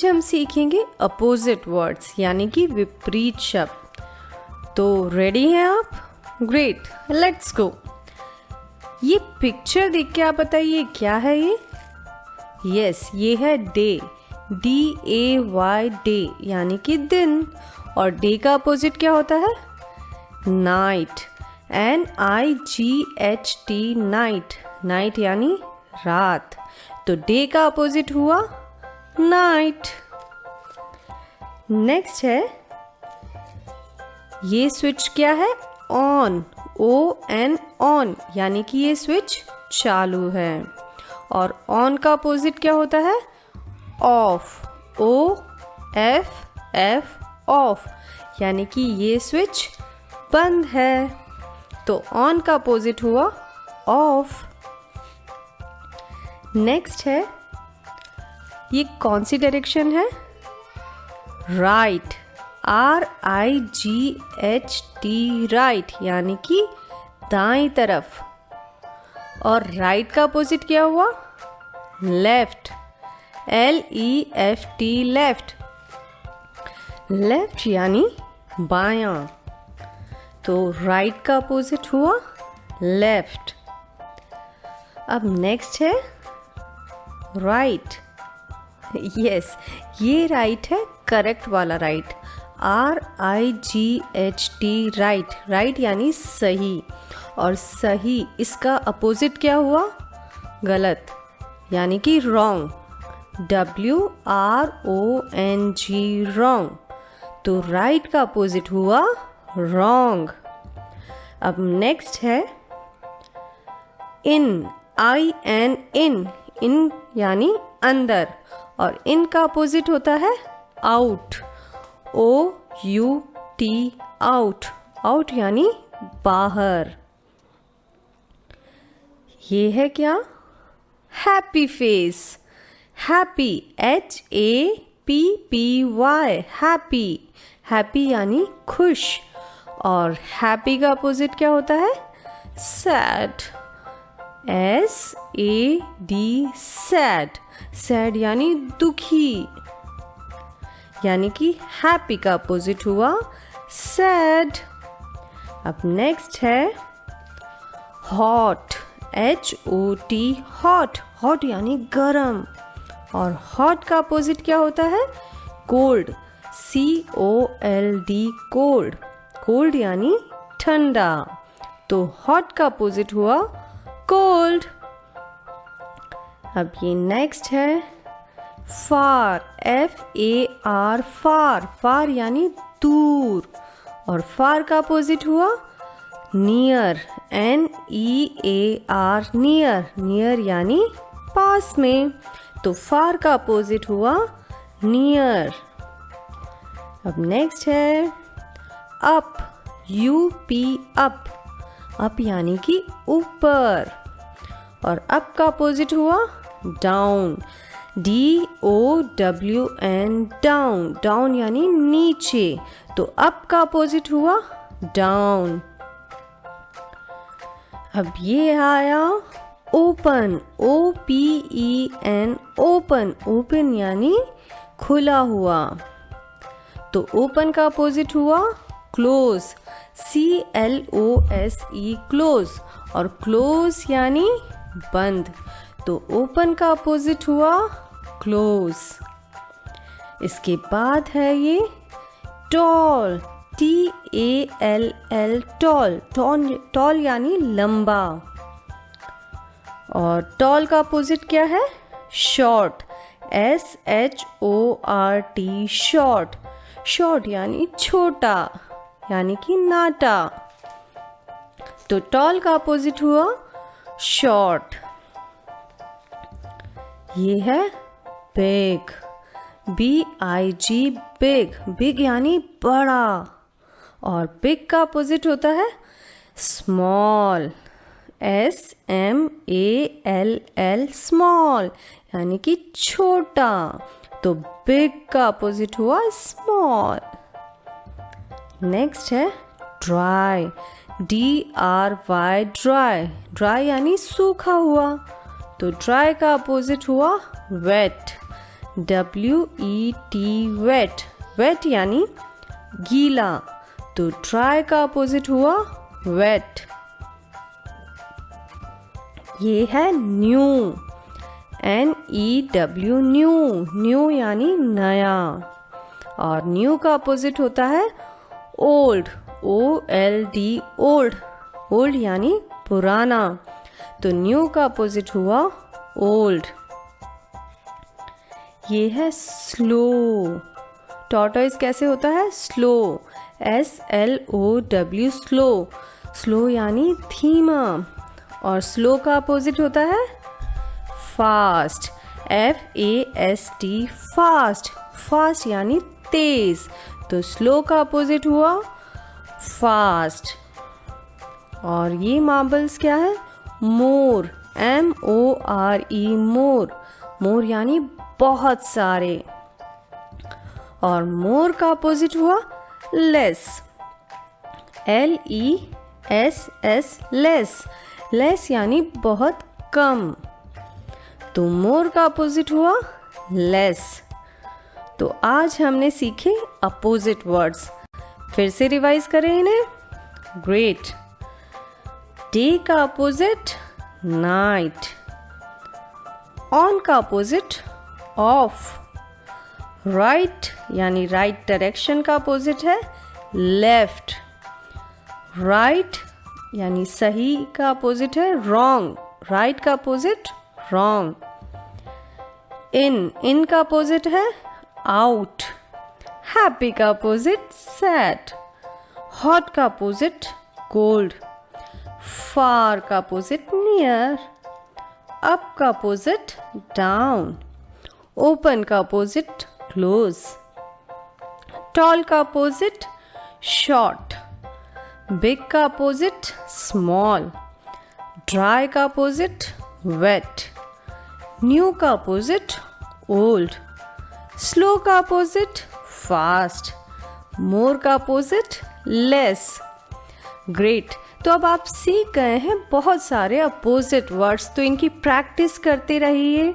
आज हम सीखेंगे अपोजिट वर्ड्स यानी कि विपरीत शब्द। तो रेडी हैं आप? Great, let's go. ये पिक्चर देख के आप बताइए क्या है ये? यस, ये है डे, DAY डे यानी कि दिन। और डे का अपोजिट क्या होता है? नाइट, NIGHT नाइट, नाइट यानी रात। तो डे का अपोजिट हुआ नाइट। नेक्स्ट है, ये स्विच क्या है? ऑन, ON ऑन यानी कि ये स्विच चालू है। और ऑन का अपोजिट क्या होता है? ऑफ, OFF ऑफ यानी कि ये स्विच बंद है। तो ऑन का अपोजिट हुआ ऑफ। नेक्स्ट है, ये कौन सी डायरेक्शन है? राइट, RIGHT राइट यानी कि दाईं तरफ। और राइट का अपोजिट क्या हुआ? लेफ्ट, LEFT लेफ्ट, लेफ्ट यानी बायां। तो राइट का अपोजिट हुआ लेफ्ट। अब नेक्स्ट है राइट। यस, ये राइट है, करेक्ट वाला राइट, RIGHT राइट, राइट यानी सही। और सही, इसका अपोजिट क्या हुआ? गलत यानी कि रॉन्ग, WRONG रॉन्ग। तो राइट का अपोजिट हुआ रॉन्ग। अब नेक्स्ट है इन, IN इन, इन यानी अंदर। और इन का अपोजिट होता है आउट, OUT आउट, आउट यानी बाहर। ये है क्या? Happy face, happy, HAPPY happy, happy यानी खुश। और हैप्पी का अपोजिट क्या होता है? सैड, SAD सैड, सैड यानी दुखी। यानी कि हैप्पी का अपोजिट हुआ सैड। अब नेक्स्ट है हॉट, HOT हॉट, हॉट यानी गरम। और हॉट का अपोजिट क्या होता है? कोल्ड, COLD कोल्ड, कोल्ड यानी ठंडा। तो हॉट का अपोजिट हुआ कोल्ड। अब ये नेक्स्ट है फार, FAR फार, फार यानी दूर। और फार का अपोजिट हुआ नियर, NEAR नियर, नियर यानी पास में। तो फार का अपोजिट हुआ नियर। अब नेक्स्ट है अप, UP अप, अप यानी कि ऊपर। और अप का अपोजिट हुआ डाउन, DOWN डाउन, डाउन यानी नीचे। तो अप का अपोजिट हुआ डाउन। अब ये आया ओपन, OPEN ओपन, ओपन यानी खुला हुआ। तो ओपन का अपोजिट हुआ क्लोज, CLOSE क्लोज। और क्लोज यानी बंद। तो ओपन का अपोजिट हुआ क्लोज। इसके बाद है ये टॉल, TALL टॉल, टॉल यानी लंबा। और टॉल का अपोजिट क्या है? शॉर्ट, SHORT शॉर्ट, शॉर्ट यानी छोटा यानी कि नाटा। तो टॉल का अपोजिट हुआ शॉर्ट। ये है बिग, BIG बिग, बिग यानी बड़ा। और बिग का अपोजिट होता है स्मॉल, SMALL स्मॉल यानी कि छोटा। तो बिग का अपोजिट हुआ स्मॉल। नेक्स्ट है ड्राई, DRY ड्राई, ड्राई यानी सूखा हुआ। तो ड्राई का अपोजिट हुआ वेट, WET वेट, वेट यानी गीला, तो ड्राई का अपोजिट हुआ वेट। ये है न्यू, NEW न्यू, न्यू यानी नया, और न्यू का अपोजिट होता है ओल्ड, OLD ओल्ड, ओल्ड यानी पुराना, तो न्यू का अपोजिट हुआ ओल्ड। ये है स्लो, टॉर्टोइज कैसे होता है स्लो, SLOW स्लो, स्लो यानी धीमा, और स्लो का अपोजिट होता है फास्ट, FAST फास्ट, फास्ट यानी तेज, तो स्लो का अपोजिट हुआ फास्ट। और ये मार्बल्स क्या है मोर, MORE मोर, मोर यानी बहुत सारे, और मोर का अपोजिट हुआ लेस, LESS लेस, लेस यानी बहुत कम, तो मोर का अपोजिट हुआ लेस। तो आज हमने सीखे अपोजिट वर्ड्स, फिर से रिवाइज करें इन्हें। ग्रेट। डे का अपोजिट नाइट, ऑन का अपोजिट ऑफ, राइट यानी राइट डायरेक्शन का अपोजिट है लेफ्ट, राइट यानी सही का अपोजिट है रॉन्ग, राइट का अपोजिट रॉन्ग, इन का अपोजिट है आउट, हैप्पी का अपोजिट सैड, हॉट का अपोजिट कोल्ड, फार का अपोजिट नियर, अप का अपोजिट डाउन, ओपन का अपोजिट क्लोज, टॉल का अपोजिट शॉर्ट, बिग का अपोजिट स्मॉल, ड्राई का अपोजिट वेट, न्यू का अपोजिट ओल्ड, स्लो का अपोजिट फास्ट, मोर का अपोजिट लेस। ग्रेट। तो अब आप सीख गए हैं बहुत सारे अपोजिट वर्ड्स, तो इनकी प्रैक्टिस करते रहिए।